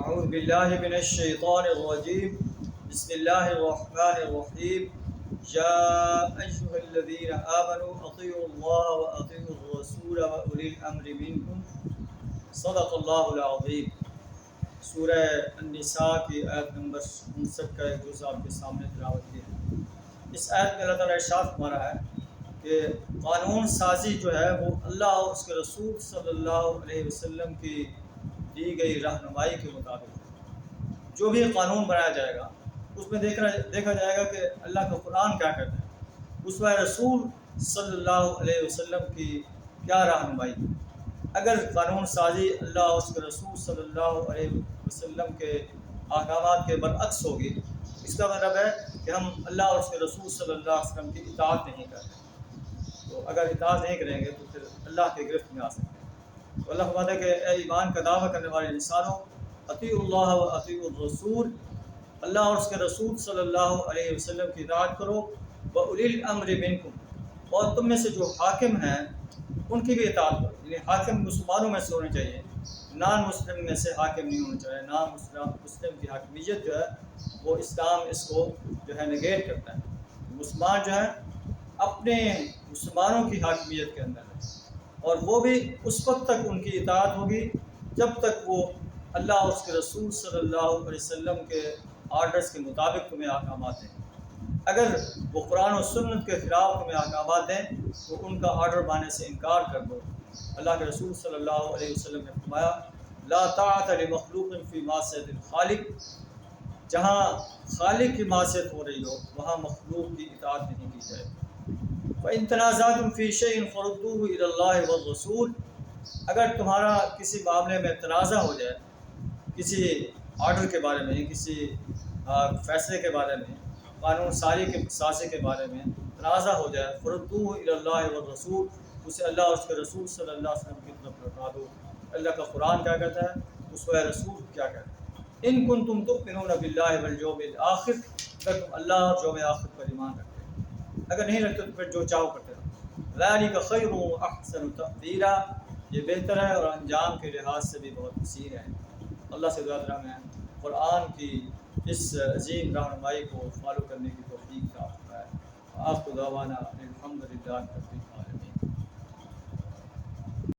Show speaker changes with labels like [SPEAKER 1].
[SPEAKER 1] اعوذ باللہ من الشیطان الرجیم بسم اللہ الرحمن الرحیم یا ایھا الذین آمنوا اطیعوا اللہ واطیعوا الرسول واولی الامر منکم صدق اللہ العظیم۔ سورہ النساء کی آیت نمبر 59 کا ایک جزء آپ کے سامنے تلاوت کی ہے۔ اس آیت میں اللہ تعالیٰ ارشاد فرما رہا ہے کہ قانون سازی جو ہے وہ اللہ اور اس کے رسول صلی اللہ علیہ وسلم کی دی گئی رہنمائی کے مطابق جو بھی قانون بنایا جائے گا اس میں دیکھا جائے گا کہ اللہ کا قرآن کیا کہتا ہے، اس میں رسول صلی اللہ علیہ وسلم کی کیا رہنمائی۔ اگر قانون سازی اللہ اور اس کے رسول صلی اللہ علیہ وسلم کے احکامات کے برعکس ہوگی، اس کا مطلب ہے کہ ہم اللہ اور اس کے رسول صلی اللہ علیہ وسلم کی اطاعت نہیں کرتے۔ تو اگر اطاعت نہیں کریں گے تو پھر اللہ کے گرفت میں آ سکتے ہیں۔ تو اللہ فرماتا ہے کہ اے ایمان کا دعویٰ کرنے والے انسانوں، اطیعوا اللہ و اطیعوا الرسول، اللہ اور اس کے رسول صلی اللہ علیہ وسلم کی اطاعت کرو، واولی الامر منکم، اور تم میں سے جو حاکم ہیں ان کی بھی اطاعت کرو۔ یعنی حاکم مسلمانوں میں سے ہونے چاہیے، نان مسلم میں سے حاکم نہیں ہونا چاہیے۔ نان مسلم کی حاکمیت جو ہے وہ اسلام اس کو جو ہے نگیٹ کرتا ہے۔ مسلمان جو ہے اپنے مسلمانوں کی حاکمیت کے اندر ہے، اور وہ بھی اس وقت تک ان کی اطاعت ہوگی جب تک وہ اللہ اور اس کے رسول صلی اللہ علیہ وسلم کے آرڈرز کے مطابق تمہیں احکامات دیں۔ اگر وہ قرآن و سنت کے خلاف تمہیں احکامات دیں تو ان کا آرڈر ماننے سے انکار کر دو۔ اللہ کے رسول صلی اللہ علیہ وسلم نے فرمایا لا طاعت لمخلوق فی معصیۃ الخالق، جہاں خالق کی معصیت ہو رہی ہو وہاں مخلوق کی اطاعت نہیں کی جائے۔ فَإِن تَنَازَعْتُمْ فِي شَيْءٍ فَرُدُّوهُ إِلَى اللَّهِ وَالرَّسُولِ، اگر تمہارا کسی معاملے میں تنازع ہو جائے، کسی آرڈر کے بارے میں، کسی فیصلے کے بارے میں، قانون سازی کے بارے میں تنازع ہو جائے، فَرُدُّوهُ إِلَى اللَّهِ وَالرَّسُولِ، اسے اللہ اور اس کے رسول صلی اللہ علیہ وسلم کی طرف لوٹا دو۔ اللہ کا قرآن کیا کہتا ہے، اس کا رسول کیا کہتا ہے۔ ان کنتم تؤمنون باللہ والیوم الآخر، اگر تم اللہ اور یوم آخر پر ایمان رکھتے ہیں، اگر نہیں رکھتے تو پھر جو چاہو کرتے رہو۔ ذالک خیر واحسن تأویلا، یہ بہتر ہے اور انجام کے لحاظ سے بھی بہت حسین ہے۔ اللہ سے دعا کریں میں قرآن کی اس عظیم رہنمائی کو فالو کرنے کی توفیق عطا فرمائے۔ آخر دعوانا الحمدللہ رب العالمین۔